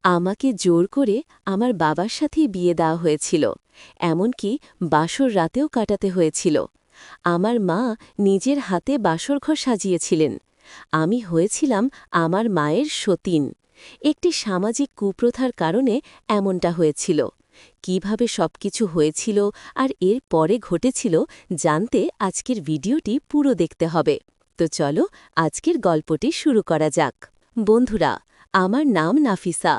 আমাকে জোর করে আমার বাবার সাথেই বিয়ে দেওয়া হয়েছিল, এমনকি বাসর রাতেও কাটাতে হয়েছিল। আমার মা নিজের হাতে বাসরঘর সাজিয়েছিলেন। আমি হয়েছিলাম আমার মায়ের সতীন। একটি সামাজিক কুপ্রথার কারণে এমনটা হয়েছিল। কিভাবে সবকিছু হয়েছিল আর এর পরে ঘটেছিল জানতে আজকের ভিডিওটি পুরো দেখতে হবে। তো চলো আজকের গল্পটি শুরু করা যাক। বন্ধুরা, আমার নাম নাফিসা।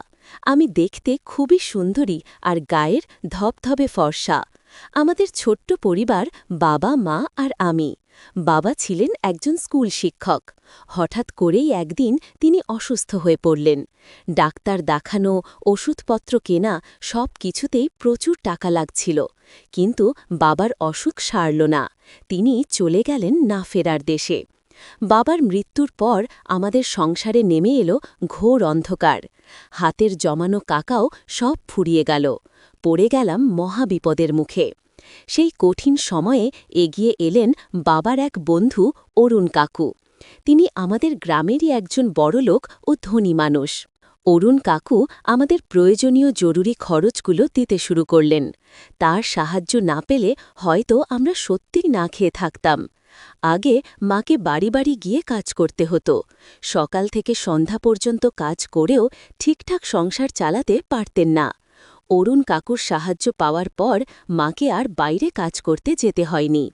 আমি দেখতে খুবই সুন্দরী আর গায়ের ধবধবে ফর্সা। আমাদের ছোট্ট পরিবার, বাবা, মা আর আমি। বাবা ছিলেন একজন স্কুল শিক্ষক। হঠাৎ করেই একদিন তিনি অসুস্থ হয়ে পড়লেন। ডাক্তার দেখানো, ওষুধপত্র কেনা সব কিছুতেই প্রচুর টাকা লাগছিল। কিন্তু বাবার অসুখ সারল না। তিনি চলে গেলেন না ফেরার দেশে। বাবার মৃত্যুর পর আমাদের সংসারে নেমে এলো ঘোর অন্ধকার। হাতের জমানো কাকাও সব ফুরিয়ে গেল। পড়ে গেলাম মহাবিপদের মুখে। সেই কঠিন সময়ে এগিয়ে এলেন বাবার এক বন্ধু অরুণ কাকু। তিনি আমাদের গ্রামেরই একজন বড়লোক ও ধনী মানুষ। অরুণ কাকু আমাদের প্রয়োজনীয় জরুরি খরচগুলো দিতে শুরু করলেন। তার সাহায্য না পেলে হয়তো আমরা সত্যিই না খেয়ে থাকতাম। আগে মাকে বাড়ি বাড়ি গিয়ে কাজ করতে হতো। সকাল থেকে সন্ধ্যা পর্যন্ত কাজ করেও ঠিকঠাক সংসার চালাতে পারতেন না। অরুণ কাকুর সাহায্য পাওয়ার পর মাকে আর বাইরে কাজ করতে যেতে হয়নি।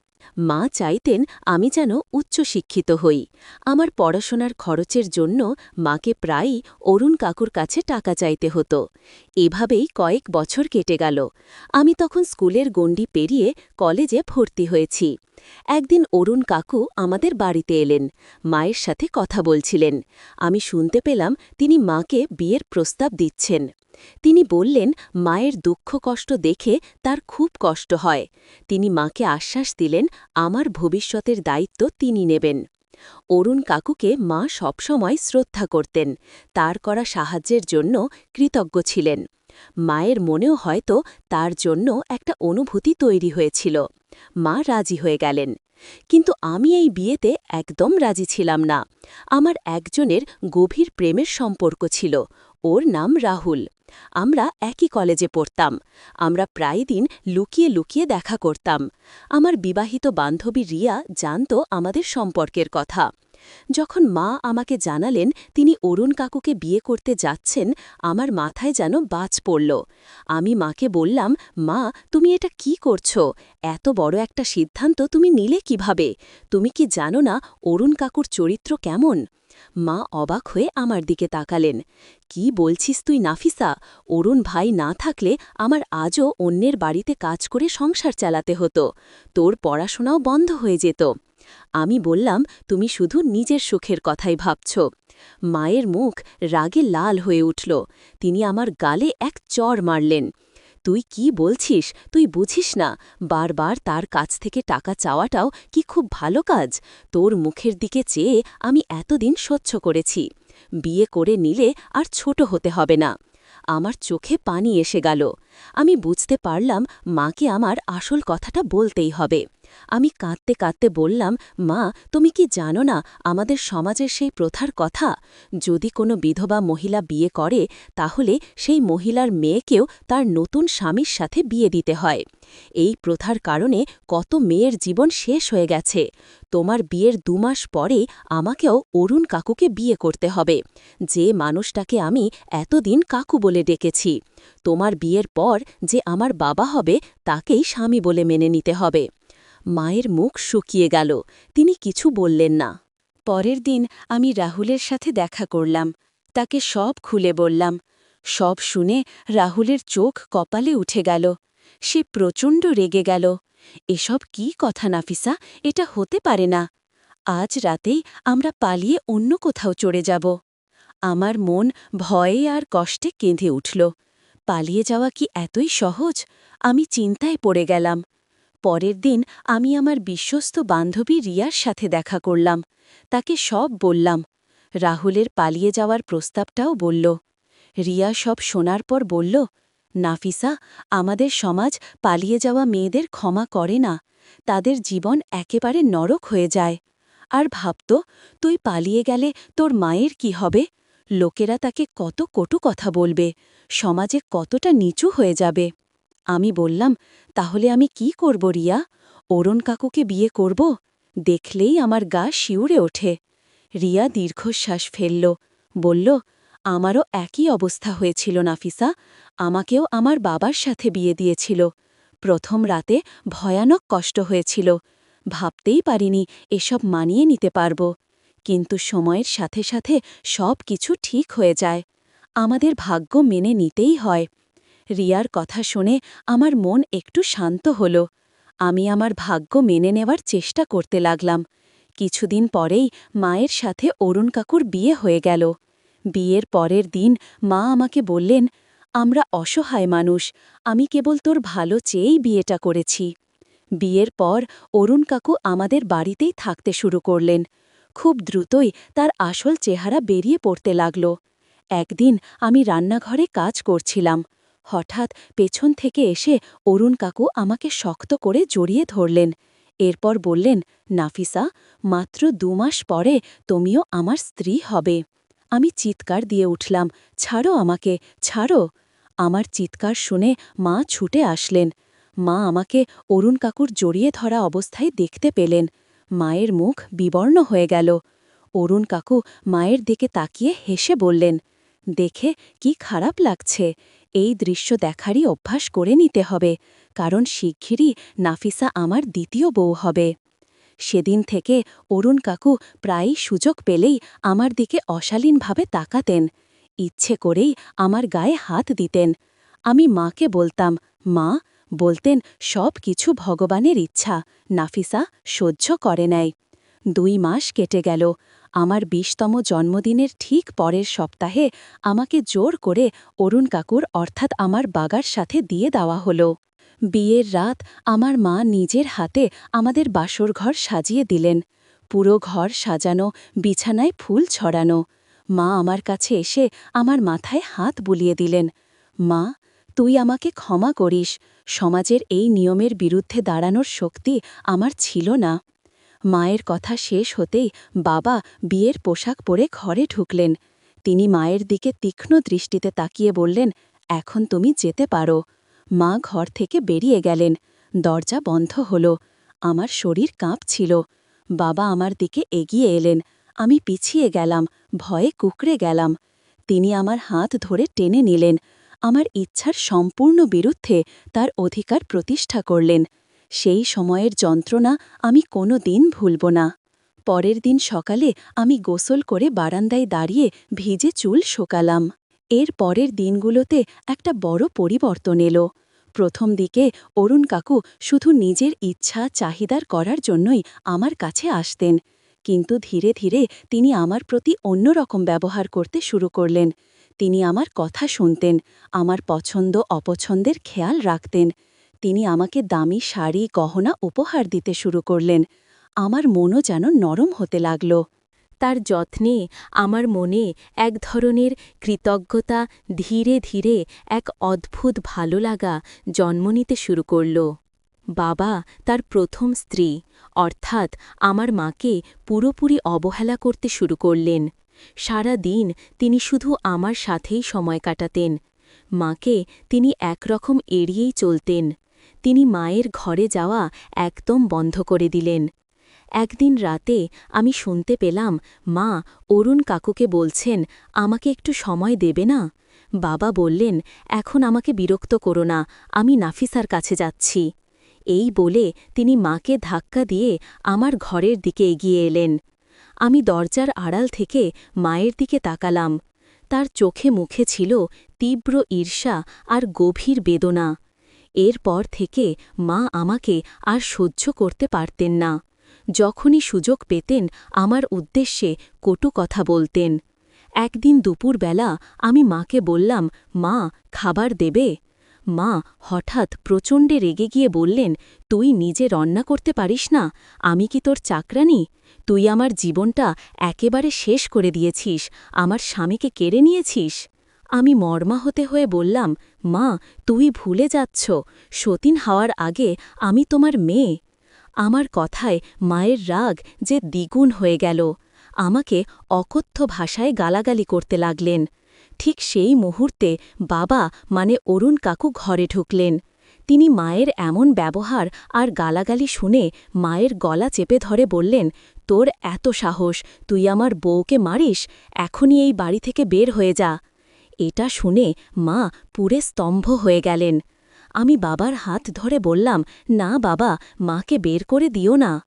মা চাইতেন আমি যেন উচ্চশিক্ষিত হই। আমার পড়াশোনার খরচের জন্য মাকে প্রায়ই অরুণ কাকুর কাছে টাকা চাইতে হতো। এভাবেই কয়েক বছর কেটে গেল। আমি তখন স্কুলের গণ্ডি পেরিয়ে কলেজে ভর্তি হয়েছি। একদিন অরুণ কাকু আমাদের বাড়িতে এলেন। মায়ের সাথে কথা বলছিলেন। আমি শুনতে পেলাম তিনি মাকে বিয়ের প্রস্তাব দিচ্ছেন। তিনি বললেন মায়ের দুঃখ কষ্ট দেখে তার খুব কষ্ট হয়। তিনি মাকে আশ্বাস দিলেন আমার ভবিষ্যতের দায়িত্ব তিনি নেবেন। অরুণ কাকুকে মা সবসময় শ্রদ্ধা করতেন। তার করা সাহায্যের জন্য কৃতজ্ঞ ছিলেন। মায়ের মনেও হয়তো তার জন্য একটা অনুভূতি তৈরি হয়েছিল। মা রাজি হয়ে গেলেন। কিন্তু আমি এই বিয়েতে একদম রাজি ছিলাম না। আমার একজনের গভীর প্রেমের সম্পর্ক ছিল। ওর নাম রাহুল। আমরা একই কলেজে পড়তাম। আমরা প্রায় দিন লুকিয়ে লুকিয়ে দেখা করতাম। আমার বিবাহিত বান্ধবী রিয়া জানত আমাদের সম্পর্কের কথা। যখন মা আমাকে জানালেন তিনি অরুণ কাকুকে বিয়ে করতে যাচ্ছেন, আমার মাথায় যেন বাজ পড়ল। আমি মাকে বললাম, মা, তুমি এটা কি করছো? এত বড় একটা সিদ্ধান্ত তুমি নিলে কিভাবে? তুমি কি জানো না অরুণ কাকুর চরিত্র কেমন? মা অবাক হয়ে আমার দিকে তাকালেন। কি বলছিস তুই নাফিসা? অরুণ ভাই না থাকলে আমার আজও অন্যের বাড়িতে কাজ করে সংসার চালাতে হতো। তোর পড়াশোনাও বন্ধ হয়ে যেত। আমি বললাম, তুমি শুধু নিজের সুখের কথাই ভাবছ। মায়ের মুখ রাগে লাল হয়ে উঠল। তিনি আমার গালে এক চড় মারলেন। তুই কি বলছিস? তুই বুঝিস না, বারবার তার কাছ থেকে টাকা চাওয়াটাও কি খুব ভালো কাজ? তোর মুখের দিকে চেয়ে আমি এতদিন সহ্য করেছি। বিয়ে করে নিলে আর ছোট হতে হবে না। আমার চোখে পানি এসে গেল। আমি বুঝতে পারলাম মাকে আমার আসল কথাটা বলতেই হবে। আমি কাঁদতে কাঁদতে বললাম, মা, তুমি কি জানো না আমাদের সমাজের সেই প্রথার কথা? যদি কোনো বিধবা মহিলা বিয়ে করে তাহলে সেই মহিলার মেয়েকেও তার নতুন স্বামীর সাথে বিয়ে দিতে হয়। এই প্রথার কারণে কত মেয়ের জীবন শেষ হয়ে গেছে। তোমার বিয়ের 2 মাস পরেই আমাকেও অরুণ কাকুকে বিয়ে করতে হবে, যে মানুষটাকে আমি এতদিন কাকু বলে ডেকেছি। তোমার বিয়ের পর যে আমার বাবা হবে তাকেই স্বামী বলে মেনে নিতে হবে। মায়ের মুখ শুকিয়ে গেল। তিনি কিছু বললেন না। পরের দিন আমি রাহুলের সাথে দেখা করলাম। তাকে সব খুলে বললাম। সব শুনে রাহুলের চোখ কপালে উঠে গেল। সে প্রচণ্ড রেগে গেল। এসব কি কথা নাফিসা? এটা হতে পারে না। আজ রাতেই আমরা পালিয়ে অন্য কোথাও চড়ে যাব। আমার মন ভয়ে আর কষ্টে কেঁদে উঠল। পালিয়ে যাওয়া কি এতই সহজ? আমি চিন্তায় পড়ে গেলাম। পরের দিন আমি আমার বিশ্বস্ত বান্ধবী রিয়ার সাথে দেখা করলাম। তাকে সব বললাম। রাহুলের পালিয়ে যাওয়ার প্রস্তাবটাও বলল। রিয়া সব শোনার পর বলল, নাফিসা, আমাদের সমাজ পালিয়ে যাওয়া মেয়েদের ক্ষমা করে না। তাদের জীবন একেবারে নরক হয়ে যায়। আর ভাবত, তুই পালিয়ে গেলে তোর মায়ের কি হবে? লোকেরা তাকে কত কটু কথা বলবে, সমাজে কতটা নিচু হয়ে যাবে। আমি বললাম, তাহলে আমি কি করব রিয়া? অরুণ কাকুকে বিয়ে করব? দেখলেই আমার গা শিউরে ওঠে। রিয়া দীর্ঘশ্বাস ফেলল, বলল, আমারও একই অবস্থা হয়েছিল নাফিসা। আমাকেও আমার বাবার সাথে বিয়ে দিয়েছিল। প্রথম রাতে ভয়ানক কষ্ট হয়েছিল। ভাবতেই পারিনি এসব মানিয়ে নিতে পারব। কিন্তু সময়ের সাথে সাথে সব কিছু ঠিক হয়ে যায়। আমাদের ভাগ্য মেনে নিতেই হয়। রিয়ার কথা শুনে আমার মন একটু শান্ত হল। আমি আমার ভাগ্য মেনে নেওয়ার চেষ্টা করতে লাগলাম। কিছুদিন পরেই মায়ের সাথে অরুণ কাকুর বিয়ে হয়ে গেল। বিয়ের পরের দিন মা আমাকে বললেন, আমরা অসহায় মানুষ, আমি কেবল তোর ভালো চেয়েই বিয়েটা করেছি। বিয়ের পর অরুণ কাকু আমাদের বাড়িতেই থাকতে শুরু করলেন। খুব দ্রুতই তার আসল চেহারা বেরিয়ে পড়তে লাগল। একদিন আমি রান্নাঘরে কাজ করছিলাম। হঠাৎ পেছন থেকে এসে অরুণ কাকু আমাকে শক্ত করে জড়িয়ে ধরলেন। এরপর বললেন, নাফিসা, মাত্র 2 মাস পরে তুমিও আমার স্ত্রী হবে। আমি চিৎকার দিয়ে উঠলাম, ছাড়ো আমাকে, ছাড়ো। আমার চিৎকার শুনে মা ছুটে আসলেন। মা আমাকে অরুণ কাকুর জড়িয়ে ধরা অবস্থায় দেখতে পেলেন। মায়ের মুখ বিবর্ণ হয়ে গেল। অরুণ কাকু মায়ের দিকে তাকিয়ে হেসে বললেন, দেখে কি খারাপ লাগছে? এই দৃশ্য দেখারই অভ্যাস করে নিতে হবে, কারণ শিগগিরই নাফিসা আমার দ্বিতীয় বউ হবে। সেদিন থেকে অরুণ কাকু প্রায়ই সুযোগ পেলেই আমার দিকে অশালীনভাবে তাকাতেন। ইচ্ছে করেই আমার গায়ে হাত দিতেন। আমি মাকে বলতাম, মা, বলতেন, সব কিছু ভগবানের ইচ্ছা, নাফিসা সহ্য করে নেয়। 2 মাস কেটে গেল। আমার 20তম জন্মদিনের ঠিক পরের সপ্তাহে আমাকে জোর করে অরুণ কাকুর অর্থাৎ আমার বাগার সাথে দিয়ে দেওয়া হল। বিয়ের রাত আমার মা নিজের হাতে আমাদের বাসরঘর সাজিয়ে দিলেন। পুরো ঘর সাজানো, বিছানায় ফুল ছড়ানো। মা আমার কাছে এসে আমার মাথায় হাত বুলিয়ে দিলেন। মা, তুই আমাকে ক্ষমা করিস, সমাজের এই নিয়মের বিরুদ্ধে দাঁড়ানোর শক্তি আমার ছিল না। মায়ের কথা শেষ হতেই বাবা বিয়ের পোশাক পরে ঘরে ঢুকলেন। তিনি মায়ের দিকে তীক্ষ্ণ দৃষ্টিতে তাকিয়ে বললেন, এখন তুমি যেতে পারো। মা ঘর থেকে বেরিয়ে গেলেন। দরজা বন্ধ হল। আমার শরীর কাঁপছিল। বাবা আমার দিকে এগিয়ে এলেন। আমি পিছিয়ে গেলাম, ভয়ে কুঁকড়ে গেলাম। তিনি আমার হাত ধরে টেনে নিলেন। আমার ইচ্ছার সম্পূর্ণ বিরুদ্ধে তার অধিকার প্রতিষ্ঠা করলেন। সেই সময়ের যন্ত্রণা আমি কোনো দিন ভুলব না। পরের দিন সকালে আমি গোসল করে বারান্দায় দাঁড়িয়ে ভিজে চুল শোকালাম। এর পরের দিনগুলোতে একটা বড় পরিবর্তন এলো। প্রথম দিকে অরুণ কাকু শুধু নিজের ইচ্ছা চাহিদার করার জন্যই আমার কাছে আসতেন। কিন্তু ধীরে ধীরে তিনি আমার প্রতি অন্যরকম ব্যবহার করতে শুরু করলেন। তিনি আমার কথা শুনতেন, আমার পছন্দ অপছন্দের খেয়াল রাখতেন। তিনি আমাকে দামি শাড়ি গহনা উপহার দিতে শুরু করলেন। আমার মনও যেন নরম হতে লাগল। তার যত্নে আমার মনে এক ধরনের কৃতজ্ঞতা ধীরে ধীরে এক অদ্ভুত ভালো লাগা জন্ম নিতে শুরু করল। বাবা তার প্রথম স্ত্রী অর্থাৎ আমার মাকে পুরোপুরি অবহেলা করতে শুরু করলেন। সারা দিন তিনি শুধু আমার সাথেই সময় কাটাতেন। মাকে তিনি একরকম এড়িয়েই চলতেন। তিনি মায়ের ঘরে যাওয়া একদম বন্ধ করে দিলেন। একদিন রাতে আমি শুনতে পেলাম মা অরুণ কাকুকে বলছেন, আমাকে একটু সময় দেবে না? বাবা বললেন, এখন আমাকে বিরক্ত করো না, আমি নাফিসার কাছে যাচ্ছি। এই বলে তিনি মাকে ধাক্কা দিয়ে আমার ঘরের দিকে এগিয়ে এলেন। আমি দরজার আড়াল থেকে মায়ের দিকে তাকালাম। তার চোখে মুখে ছিল তীব্র ঈর্ষা আর গভীর বেদনা। এরপর থেকে মা আমাকে আর সহ্য করতে পারতেন না। যখনই সুযোগ পেতেন আমার উদ্দেশ্যে কটু কথা বলতেন। একদিন দুপুরবেলা আমি মাকে বললাম, মা, খাবার দেবে? মা হঠাৎ প্রচণ্ডে রেগে গিয়ে বললেন, তুই নিজে রান্না করতে পারিস না? আমি কি তোর চাকরানি? তুই আমার জীবনটা একেবারে শেষ করে দিয়েছিস, আমার স্বামীকে কেড়ে নিয়েছিস। আমি মর্মাহতে হয়ে বললাম, মা, তুই ভুলে যাচ্ছ, সতীন হওয়ার আগে আমি তোমার মেয়ে। আমার কথায় মায়ের রাগ যে দ্বিগুণ হয়ে গেল। আমাকে অকথ্য ভাষায় গালাগালি করতে লাগলেন। ঠিক সেই মুহূর্তে বাবা মানে অরুণ কাকু ঘরে ঢুকলেন। তিনি মায়ের এমন ব্যবহার আর গালাগালি শুনে মায়ের গলা চেপে ধরে বললেন, তোর এত সাহস, তুই আমার বউকে মারিস, এখনই এই বাড়ি থেকে বের হয়ে যা। এটা শুনে মা পুরে স্তম্ভ হয়ে গেলেন। আমি বাবার হাত ধরে বললাম, না বাবা, মাকে বের করে দিও না।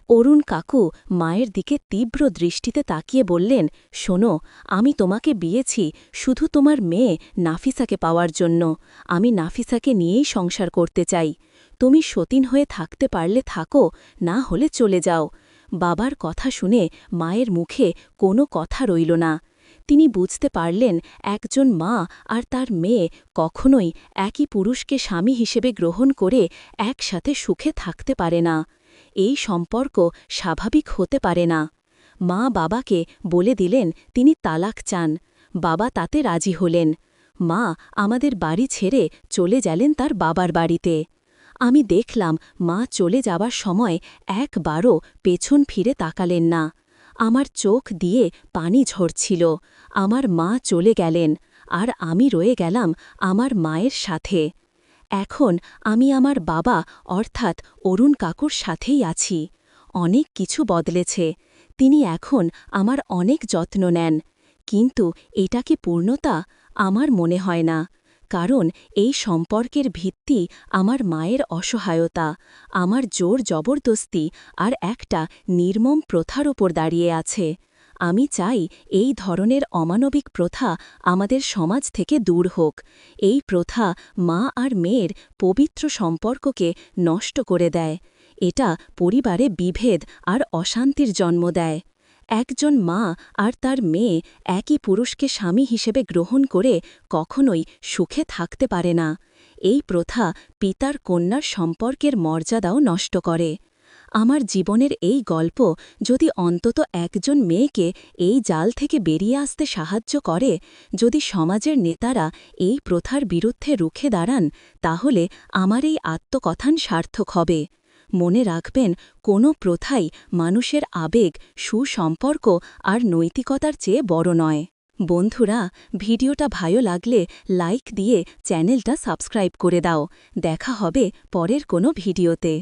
অরুণ কাকু মায়ের দিকে তীব্র দৃষ্টিতে তাকিয়ে বললেন, শোনো, আমি তোমাকে বিয়েছি শুধু তোমার মেয়ে নাফিসাকে পাওয়ার জন্য। আমি নাফিসাকে নিয়েই সংসার করতে চাই। তুমি সতীন হয়ে থাকতে পারলে থাকো, না হলে চলে যাও। বাবার কথা শুনে মায়ের মুখে কোনো কথা রইল না। তিনি বুঝতে পারলেন একজন মা আর তার মেয়ে কখনোই একই পুরুষকে স্বামী হিসেবে গ্রহণ করে একসাথে সুখে থাকতে পারে না। এই সম্পর্ক স্বাভাবিক হতে পারে না। মা বাবাকে বলে দিলেন তিনি তালাক চান। বাবা তাতে রাজি হলেন। মা আমাদের বাড়ি ছেড়ে চলে গেলেন তার বাবার বাড়িতে। আমি দেখলাম মা চলে যাবার সময় একবারও পেছন ফিরে তাকালেন না। আমার চোখ দিয়ে পানি ঝরছিল। আমার মা চলে গেলেন, আর আমি রয়ে গেলাম আমার মায়ের সাথে। এখন আমি আমার বাবা অর্থাৎ অরুণ কাকুর সাথেই আছি। অনেক কিছু বদলেছে। তিনি এখন আমার অনেক যত্ন নেন। কিন্তু এটা কি পূর্ণতা? আমার মনে হয় না। কারণ এই সম্পর্কের ভিত্তি আমার মায়ের অসহায়তা, আমার জোর জবরদস্তি আর একটা নির্মম প্রথার ওপর দাঁড়িয়ে আছে। আমি চাই এই ধরনের অমানবিক প্রথা আমাদের সমাজ থেকে দূর হোক। এই প্রথা মা আর মেয়ের পবিত্র সম্পর্ককে নষ্ট করে দেয়। এটা পরিবারে বিভেদ আর অশান্তির জন্ম দেয়। একজন মা আর তার মেয়ে একই পুরুষকে স্বামী হিসেবে গ্রহণ করে কখনোই সুখে থাকতে পারে না। এই প্রথা পিতার কন্যার সম্পর্কের মর্যাদাও নষ্ট করে। আমার জীবনের এই গল্প যদি অন্তত একজন মেয়েকে এই জাল থেকে বেরিয়ে আসতে সাহায্য করে, যদি সমাজের নেতারা এই প্রথার বিরুদ্ধে রুখে দাঁড়ান, তাহলে আমার এই আত্মকথান সার্থক হবে। মনে রাখবেন, কোনো প্রথাই মানুষের আবেগ, সুসম্পর্ক আর নৈতিকতার চেয়ে বড় নয়। বন্ধুরা, ভিডিওটা ভালো লাগলে লাইক দিয়ে চ্যানেলটা সাবস্ক্রাইব করে দাও। দেখা হবে পরের কোনো ভিডিওতে।